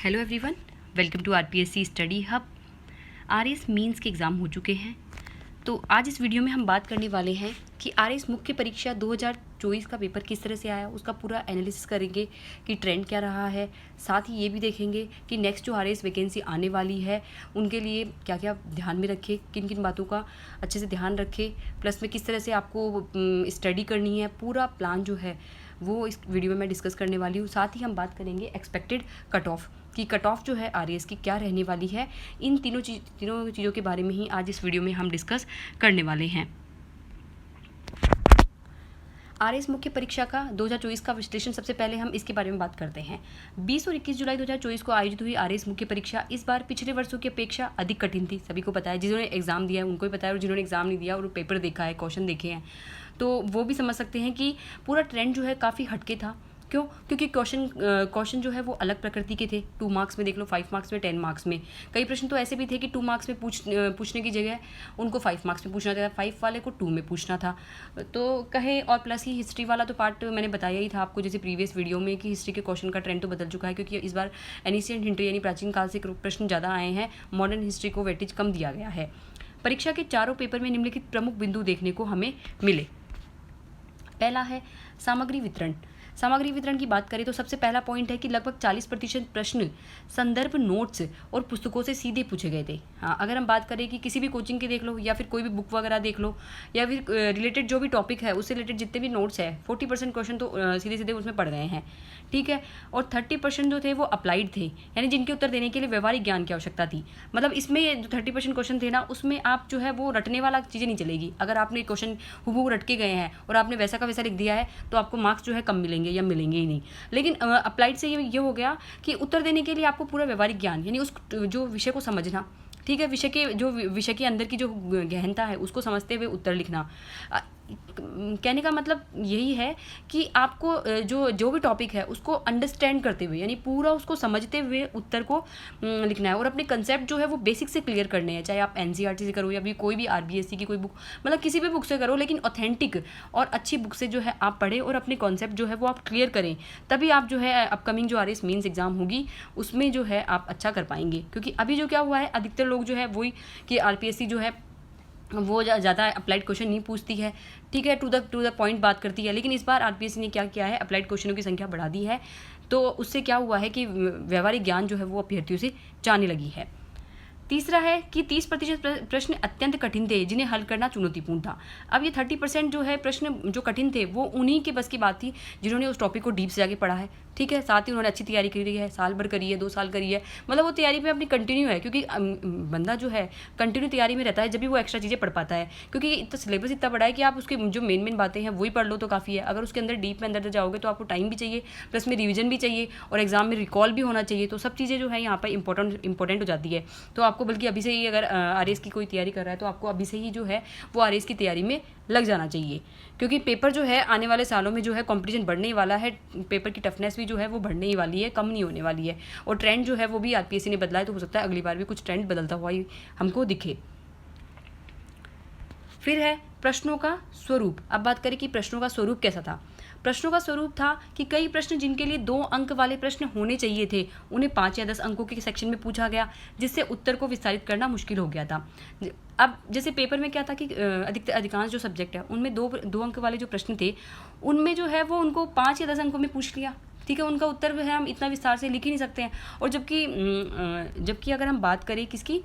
Hello everyone, welcome to RPSC study hub. RS means के exam हो चुके हैं, तो आज इस वीडियो में हम बात करने वाले हैं कि आरएस मुख्य परीक्षा 2024 का पेपर किस तरह से आया, उसका पूरा एनालिसिस करेंगे कि ट्रेंड क्या रहा है। साथ ही ये भी देखेंगे कि नेक्स्ट जो आरएस वैकेंसी आने वाली है उनके लिए क्या क्या ध्यान में रखें, किन किन बातों का अच्छे से ध्यान रखें, प्लस में किस तरह से आपको स्टडी करनी है, पूरा प्लान जो है वो इस वीडियो में मैं डिस्कस करने वाली हूँ। साथ ही हम बात करेंगे एक्सपेक्टेड कट ऑफ कि कट ऑफ जो है आरएस की क्या रहने वाली है। इन तीनों चीज़ों के बारे में ही आज इस वीडियो में हम डिस्कस करने वाले हैं। आरएस मुख्य परीक्षा का 2024 का विश्लेषण, सबसे पहले हम इसके बारे में बात करते हैं। 20 और 21 जुलाई 2024 को आयोजित हुई आरएस मुख्य परीक्षा इस बार पिछले वर्षों की अपेक्षा अधिक कठिन थी। सभी को पता है, जिन्होंने एग्जाम दिया है उनको भी पता है, और जिन्होंने एग्जाम नहीं दिया और पेपर देखा है, क्वेश्चन देखे हैं, तो वो भी समझ सकते हैं कि पूरा ट्रेंड जो है काफ़ी हटके था। क्यों? क्योंकि क्वेश्चन जो है वो अलग प्रकृति के थे। 2 मार्क्स में देख लो, 5 मार्क्स में, 10 मार्क्स में। कई प्रश्न तो ऐसे भी थे कि 2 मार्क्स में पूछने की जगह उनको 5 मार्क्स में पूछना था, 5 वाले को 2 में पूछना था। तो कहे, और प्लस ही हिस्ट्री वाला तो पार्ट मैंने बताया ही था आपको जैसे प्रीवियस वीडियो में कि हिस्ट्री के क्वेश्चन का ट्रेंड तो बदल चुका है, क्योंकि इस बार एनिशिएंट हिस्ट्री यानी प्राचीन काल से प्रश्न ज़्यादा आए हैं, मॉडर्न हिस्ट्री को वेटेज कम दिया गया है। परीक्षा के चारों पेपर में निम्नलिखित प्रमुख बिंदु देखने को हमें मिले। पहला है सामग्री वितरण। सामग्री वितरण की बात करें तो सबसे पहला पॉइंट है कि लगभग 40% प्रश्न संदर्भ नोट्स और पुस्तकों से सीधे पूछे गए थे। हाँ, अगर हम बात करें कि किसी भी कोचिंग के देख लो या फिर कोई भी बुक वगैरह देख लो या फिर रिलेटेड जो भी टॉपिक है उससे रिलेटेड जितने भी नोट्स है, 40% क्वेश्चन तो सीधे सीधे उसमें पढ़ गए हैं, ठीक है। और 30% जो थे वो अप्लाइड थे, यानी जिनके उत्तर देने के लिए व्यवहारिक ज्ञान की आवश्यकता थी। मतलब इसमें जो 30% क्वेश्चन थे ना, उसमें आप जो है वो रटने वाला चीज़ें नहीं चलेगी। अगर आपने क्वेश्चन हूबहू रट के गए हैं और आपने वैसा का वैसा लिख दिया है तो आपको मार्क्स जो है कम मिलेंगे या मिलेंगे ही नहीं। लेकिन अप्लाइड से ये हो गया कि उत्तर देने के लिए आपको पूरा व्यवहारिक ज्ञान यानी उस जो विषय को समझना, ठीक है, विषय के अंदर की जो गहनता है उसको समझते हुए उत्तर लिखना। कहने का मतलब यही है कि आपको जो भी टॉपिक है उसको अंडरस्टैंड करते हुए यानी पूरा उसको समझते हुए उत्तर को लिखना है, और अपने कंसेप्ट जो है वो बेसिक से क्लियर करने हैं। चाहे आप एनसीईआरटी से करो या भी कोई भी आरबीएससी की कोई बुक, मतलब किसी भी बुक से करो, लेकिन ऑथेंटिक और अच्छी बुक से जो है आप पढ़ें और अपने कॉन्सेप्ट जो है वो आप क्लियर करें, तभी आप जो है अपकमिंग जो आरएस मेंस एग्जाम होगी उसमें जो है आप अच्छा कर पाएंगे। क्योंकि अभी जो क्या हुआ है, अधिकतर लोग जो है वही कि आरपीएससी जो है वो ज़्यादा अप्लाइड क्वेश्चन नहीं पूछती है, ठीक है, टू द पॉइंट बात करती है। लेकिन इस बार आरपीएससी ने क्या किया है, अप्लाइड क्वेश्चनों की संख्या बढ़ा दी है, तो उससे क्या हुआ है कि व्यवहारिक ज्ञान जो है वो अभ्यर्थियों से जाने लगी है। तीसरा है कि 30% प्रश्न अत्यंत कठिन थे जिन्हें हल करना चुनौतीपूर्ण था। अब ये 30% जो है प्रश्न जो कठिन थे वो उन्हीं के बस की बात थी जिन्होंने उस टॉपिक को डीप से जाके पढ़ा है, ठीक है। साथ ही उन्होंने अच्छी तैयारी करी है, साल भर करी है, 2 साल करी है, मतलब वो तैयारी पे अपनी कंटिन्यू है। क्योंकि बंदा जो है कंटिन्यू तैयारी में रहता है जब भी वो एक्स्ट्रा चीज़ें पढ़ पाता है, क्योंकि इतना सिलेबस इतना बड़ा है कि आप उसकी जो मेन बातें हैं वही पढ़ लो तो काफ़ी है। अगर उसके अंदर डीप में अंदर जाओगे तो आपको टाइम भी चाहिए, प्लस में रिविजन भी चाहिए और एग्जाम में रिकॉल भी होना चाहिए। तो सब चीज़ें जो है यहाँ पर इंपॉर्टेंट हो जाती है। तो आपको बल्कि अभी से ही अगर आरएस की कोई तैयारी कर रहा है तो आपको अभी से ही जो है वो आरएस की तैयारी में लग जाना चाहिए, क्योंकि पेपर जो है आने वाले सालों में जो है कंपटीशन बढ़ने ही वाला है, पेपर की टफनेस भी जो है वो बढ़ने ही वाली है, कम नहीं होने वाली है। और ट्रेंड जो है वो भी आरपीएससी ने बदला है, तो हो सकता है अगली बार भी कुछ ट्रेंड बदलता हुआ ही हमको दिखे। फिर है प्रश्नों का स्वरूप। अब बात करें कि प्रश्नों का स्वरूप कैसा था। प्रश्नों का स्वरूप था कि कई प्रश्न जिनके लिए 2 अंक वाले प्रश्न होने चाहिए थे उन्हें 5 या 10 अंकों के सेक्शन में पूछा गया, जिससे उत्तर को विस्तारित करना मुश्किल हो गया था। अब जैसे पेपर में क्या था कि अधिकांश जो सब्जेक्ट है उनमें 2 अंक वाले जो प्रश्न थे उनमें जो है वो उनको 5 या 10 अंकों में पूछ लिया, ठीक है। उनका उत्तर है हम इतना विस्तार से लिख ही नहीं सकते हैं। और जबकि अगर हम बात करें किसकी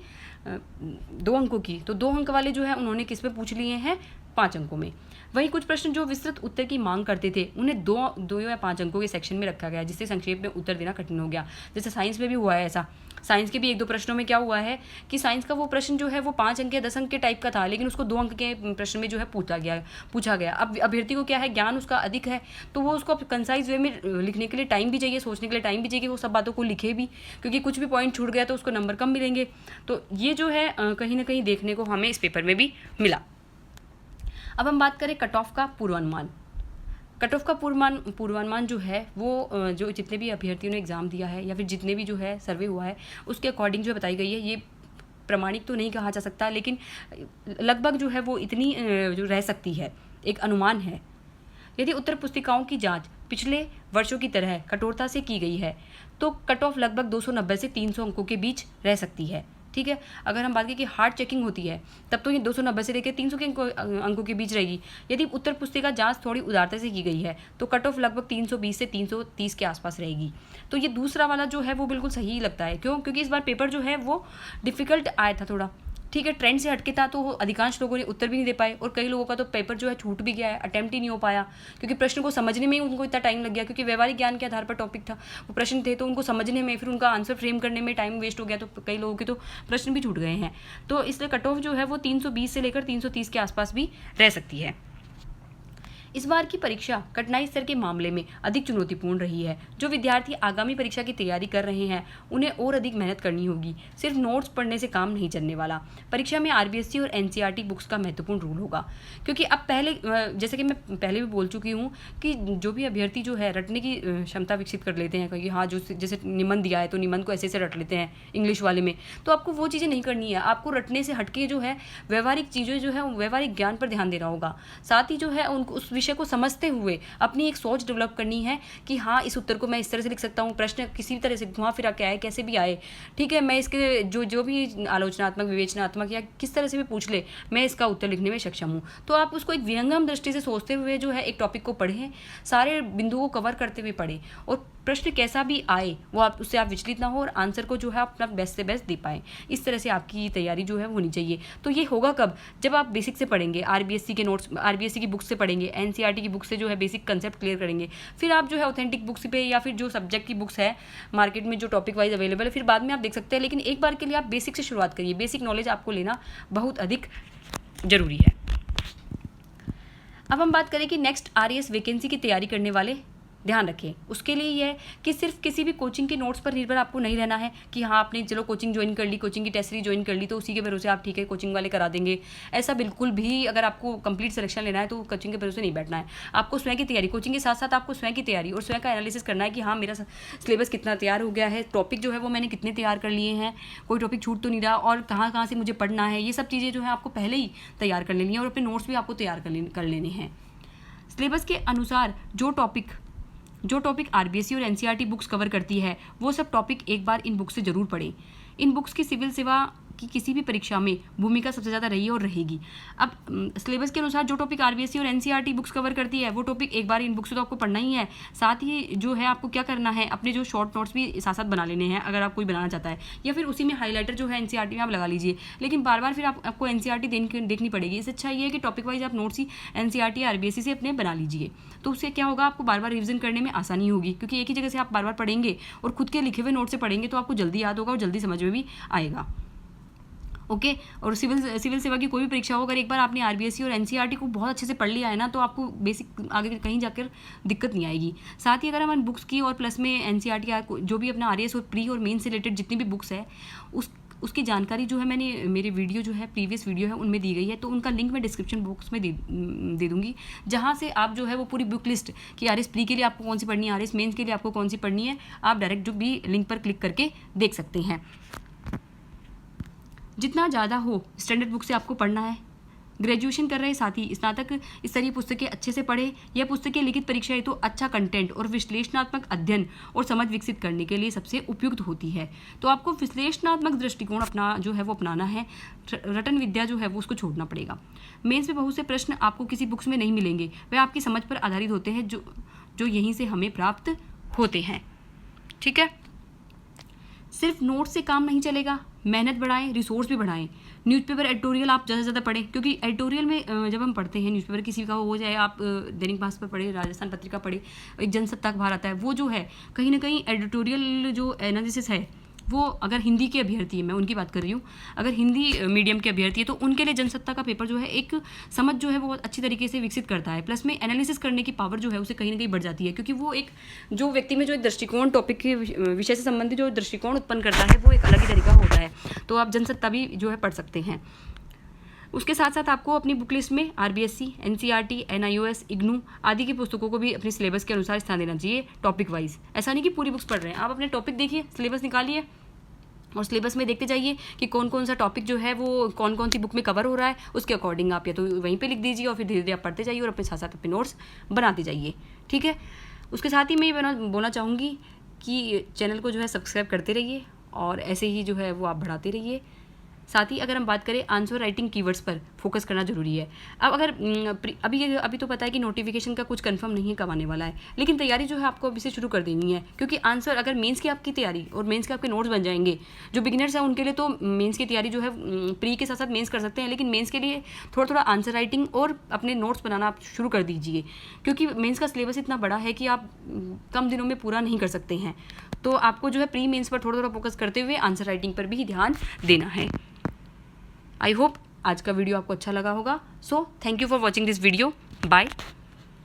2 अंकों की, तो 2 अंक वाले जो है उन्होंने किस में पूछ लिए हैं, 5 अंकों में। वहीं कुछ प्रश्न जो विस्तृत उत्तर की मांग करते थे उन्हें 2 या 5 अंकों के सेक्शन में रखा गया, जिससे संक्षेप में उत्तर देना कठिन हो गया। जैसे साइंस में भी हुआ है ऐसा। साइंस के भी 1-2 प्रश्नों में क्या हुआ है कि साइंस का वो प्रश्न जो है वो 5 अंक या 10 अंक के टाइप का था, लेकिन उसको 2 अंक के प्रश्न में जो है पूछा गया। अब अभ्यर्थी को क्या है, ज्ञान उसका अधिक है, तो वो उसको कंसाइज वे में लिखने के लिए टाइम भी चाहिए, सोचने के लिए टाइम भी चाहिए, वो सब बातों को लिखे भी, क्योंकि कुछ भी पॉइंट छूट गया तो उसको नंबर कम मिलेंगे। तो ये जो है कहीं ना कहीं देखने को हमें इस पेपर में भी मिला। अब हम बात करें कट ऑफ का पूर्वानुमान। कट ऑफ का पूर्वानुमान जो है वो जो जितने भी अभ्यर्थियों ने एग्ज़ाम दिया है या फिर जितने भी जो है सर्वे हुआ है उसके अकॉर्डिंग जो बताई गई है, ये प्रमाणिक तो नहीं कहा जा सकता, लेकिन लगभग जो है वो इतनी जो रह सकती है, एक अनुमान है। यदि उत्तर पुस्तिकाओं की जांच पिछले वर्षों की तरह कठोरता से की गई है तो कट ऑफ लगभग 290 से 300 अंकों के बीच रह सकती है। ठीक है, अगर हम बात करें कि हार्ड चेकिंग होती है तब तो ये 290 से लेकर 300 के अंकों के बीच रहेगी। यदि उत्तर पुस्तिका जांच थोड़ी उदारता से की गई है तो कट ऑफ लगभग 320 से 330 के आसपास रहेगी। तो ये दूसरा वाला जो है वो बिल्कुल सही लगता है। क्यों? क्योंकि इस बार पेपर जो है वो डिफ़िकल्ट आया था थोड़ा। ठीक है, ट्रेंड से हटके था तो अधिकांश लोगों ने उत्तर भी नहीं दे पाए और कई लोगों का तो पेपर जो है छूट भी गया है, अटेम्प्ट ही नहीं हो पाया क्योंकि प्रश्न को समझने में ही उनको इतना टाइम लग गया, क्योंकि व्यवहारिक ज्ञान के आधार पर टॉपिक था, वो प्रश्न थे तो उनको समझने में फिर उनका आंसर फ्रेम करने में टाइम वेस्ट हो गया, तो कई लोगों के तो प्रश्न भी छूट गए हैं। तो इसलिए कट ऑफ जो है वो 320 से लेकर 330 के आसपास भी रह सकती है। इस बार की परीक्षा कठिनाई स्तर के मामले में अधिक चुनौतीपूर्ण रही है। जो विद्यार्थी आगामी परीक्षा की तैयारी कर रहे हैं उन्हें और अधिक मेहनत करनी होगी। सिर्फ नोट्स पढ़ने से काम नहीं चलने वाला। परीक्षा में आरबीएससी और एनसीईआरटी बुक्स का महत्वपूर्ण रोल होगा, क्योंकि अब पहले जैसे कि मैं पहले भी बोल चुकी हूँ कि जो भी अभ्यर्थी जो है रटने की क्षमता विकसित कर लेते हैं, क्योंकि हाँ जो जैसे निबंध दिया है तो निबंध को ऐसे ऐसे रट लेते हैं इंग्लिश वाले में, तो आपको वो चीज़ें नहीं करनी है। आपको रटने से हटके जो है व्यवहारिक चीज़ें जो है व्यवहारिक ज्ञान पर ध्यान देना होगा। साथ ही जो है उनको उस विषय को समझते हुए अपनी एक सोच डेवलप करनी है कि हाँ इस उत्तर को मैं इस तरह से लिख सकता हूँ, प्रश्न किसी भी तरह से घुमा फिरा के आए, कैसे भी आए, ठीक है, मैं इसके जो भी आलोचनात्मक विवेचनात्मक या किस तरह से भी पूछ ले मैं इसका उत्तर लिखने में सक्षम हूँ। तो आप उसको एक विहंगम दृष्टि से सोचते हुए जो है एक टॉपिक को पढ़ें, सारे बिंदुओं को कवर करते हुए पढ़ें और प्रश्न कैसा भी आए वो आप उससे आप विचलित ना हो और आंसर को जो है आप अपना बेस्ट से बेस्ट दे पाएँ। इस तरह से आपकी तैयारी जो है होनी चाहिए। तो ये होगा कब? जब आप बेसिक से पढ़ेंगे, आरबीएससी के नोट्स, आरबीएससी की बुक से पढ़ेंगे, एनसीईआरटी की बुक से जो है बेसिक कंसेप्ट क्लियर करेंगे, फिर आप जो है ऑथेंटिक बुक्स पे या फिर जो सब्जेक्ट की बुक्स है मार्केट में जो टॉपिक वाइज अवेलेबल है फिर बाद में आप देख सकते हैं। लेकिन एक बार के लिए आप बेसिक से शुरुआत करिए। बेसिक नॉलेज आपको लेना बहुत अधिक जरूरी है। अब हम बात करें कि नेक्स्ट आरएएस वैकेंसी की तैयारी करने वाले ध्यान रखें। उसके लिए ये है कि सिर्फ किसी भी कोचिंग के नोट्स पर निर्भर आपको नहीं रहना है कि हाँ आपने चलो कोचिंग ज्वाइन कर ली, कोचिंग की टेस्ट सीरीज ज्वाइन कर ली तो उसी के भरोसे आप ठीक है कोचिंग वाले करा देंगे। ऐसा बिल्कुल भी, अगर आपको कंप्लीट सिलेक्शन लेना है तो कोचिंग के भरोसे नहीं बैठना है। आपको स्वयं की तैयारी, कोचिंग के साथ साथ आपको स्वयं की तैयारी और स्वयं का एनालिसिस करना है कि हाँ मेरा सिलेबस कितना तैयार हो गया है, टॉपिक जो है वो मैंने कितने तैयार कर लिए हैं, कोई टॉपिक छूट तो नहीं रहा और कहाँ कहाँ से मुझे पढ़ना है। ये सब चीज़ें जो है आपको पहले ही तैयार कर लेनी है और अपने नोट्स भी आपको तैयार कर लेने हैं। सिलेबस के अनुसार जो टॉपिक आरबीएससी और एनसीईआरटी बुक्स कवर करती है वो सब टॉपिक एक बार इन बुक्स से ज़रूर पढ़ें। इन बुक्स की सिविल सेवा की किसी भी परीक्षा में भूमिका सबसे ज़्यादा रही है और रहेगी। अब सिलेबस के अनुसार जो टॉपिक आरबीएससी और एनसीईआरटी बुक्स कवर करती है वो टॉपिक एक बार इन बुक्स से तो आपको पढ़ना ही है। साथ ही जो है आपको क्या करना है, अपने जो शॉर्ट नोट्स भी साथ साथ बना लेने हैं अगर आप कोई बनाना चाहता है, या फिर उसी में हाईलाइटर जो है एनसीईआरटी में आप लगा लीजिए। लेकिन बार बार फिर आपको एनसीईआरटी देखनी पड़ेगी। इससे अच्छा ये है कि टॉपिक वाइज आप नोट्स ही एनसीईआरटी आरबीएससी से अपने बना लीजिए। तो उससे क्या होगा, आपको बार बार रिविजन करने में आसानी होगी, क्योंकि एक ही जगह से आप बार बार पढ़ेंगे और खुद के लिखे हुए नोट से पढ़ेंगे तो आपको जल्दी याद होगा और जल्दी समझ में भी आएगा। ओके और सिविल सेवा की कोई भी परीक्षा हो, अगर एक बार आपने आरबीएससी और एनसीईआरटी को बहुत अच्छे से पढ़ लिया है ना तो आपको बेसिक आगे कहीं जाकर दिक्कत नहीं आएगी। साथ ही अगर हम बुक्स की और प्लस में एनसीईआरटी जो भी अपना आरएएस और प्री और मेन से रिलेटेड जितनी भी बुक्स है उसकी जानकारी जो है मैंने मेरे वीडियो जो है प्रीवियस वीडियो है उनमें दी गई है, तो उनका लिंक मैं डिस्क्रिप्शन बॉक्स में दे दूँगी, जहाँ से आप जो है वो पूरी बुक लिस्ट कि आरएएस प्री के लिए आपको कौन सी पढ़नी है, आरएएस मेंस के लिए आपको कौन सी पढ़नी है, आप डायरेक्ट जो भी लिंक पर क्लिक करके देख सकते हैं। जितना ज़्यादा हो स्टैंडर्ड बुक से आपको पढ़ना है। ग्रेजुएशन कर रहे साथी स्नातक स्तरीय पुस्तकें अच्छे से पढ़े। यह पुस्तकें लिखित परीक्षा हेतु अच्छा कंटेंट और विश्लेषणात्मक अध्ययन और समझ विकसित करने के लिए सबसे उपयुक्त होती है। तो आपको विश्लेषणात्मक दृष्टिकोण अपनाना है। रटन विद्या जो है वो उसको छोड़ना पड़ेगा। मेंस में बहुत से प्रश्न आपको किसी बुक्स में नहीं मिलेंगे, वे आपकी समझ पर आधारित होते हैं जो यहीं से हमें प्राप्त होते हैं। ठीक है, सिर्फ नोट से काम नहीं चलेगा, मेहनत बढ़ाएं, रिसोर्स भी बढ़ाएं। न्यूज़पेपर एडिटोरियल आप ज़्यादा से ज़्यादा पढ़ें, क्योंकि एडिटोरियल में जब हम पढ़ते हैं न्यूज़पेपर किसी का हो जाए, आप दैनिक भास्कर पढ़े, राजस्थान पत्रिका पढ़े, एक जनसत्ता अखबार आता है, वो जो है कहीं ना कहीं एडिटोरियल जो एनालिसिस है वो अगर हिंदी के अभ्यर्थी है, मैं उनकी बात कर रही हूँ, अगर हिंदी मीडियम के अभ्यर्थी है तो उनके लिए जनसत्ता का पेपर जो है एक समझ जो है वो बहुत अच्छी तरीके से विकसित करता है। प्लस में एनालिसिस करने की पावर जो है उसे कहीं ना कहीं बढ़ जाती है, क्योंकि वो एक जो व्यक्ति में जो एक दृष्टिकोण टॉपिक के विषय से संबंधित जो दृष्टिकोण उत्पन्न करता है वो एक अलग ही तरीका होता है। तो आप जनसत्ता भी जो है पढ़ सकते हैं। उसके साथ साथ आपको अपनी बुक लिस्ट में आरबीएससी, एनसीईआरटी, एनआईओएस, इग्नू आदि की पुस्तकों को भी अपने सिलेबस के अनुसार स्थान देना चाहिए टॉपिक वाइज। ऐसा नहीं कि पूरी बुक्स पढ़ रहे हैं, आप अपने टॉपिक देखिए, सिलेबस निकालिए और सिलेबस में देखते जाइए कि कौन कौन सा टॉपिक जो है वो कौन कौन सी बुक में कवर हो रहा है, उसके अकॉर्डिंग आप या तो वहीं पे लिख दीजिए और फिर धीरे धीरे आप पढ़ते जाइए और अपने साथ साथ अपने नोट्स बनाते जाइए। ठीक है, उसके साथ ही मैं ये बोलना चाहूँगी कि चैनल को जो है सब्सक्राइब करते रहिए और ऐसे ही जो है वो आप बढ़ाते रहिए। साथ ही अगर हम बात करें आंसर राइटिंग कीवर्ड्स पर फोकस करना ज़रूरी है। अब अगर अभी तो पता है कि नोटिफिकेशन का कुछ कंफर्म नहीं है कब आने वाला है, लेकिन तैयारी जो है आपको अभी से शुरू कर देनी है, क्योंकि आंसर अगर मेंस की आपकी तैयारी और मेंस के आपके नोट्स बन जाएंगे। जो बिगिनर्स हैं उनके लिए तो मेंस की तैयारी जो है प्री के साथ साथ मेंस कर सकते हैं, लेकिन मेंस के लिए थोड़ा थोड़ा आंसर राइटिंग और अपने नोट्स बनाना आप शुरू कर दीजिए, क्योंकि मेंस का सिलेबस इतना बड़ा है कि आप कम दिनों में पूरा नहीं कर सकते हैं। तो आपको जो है प्री मेंस पर थोड़ा थोड़ा फोकस करते हुए आंसर राइटिंग पर भी ध्यान देना है। आई होप आज का वीडियो आपको अच्छा लगा होगा। So thank you for watching this video. Bye.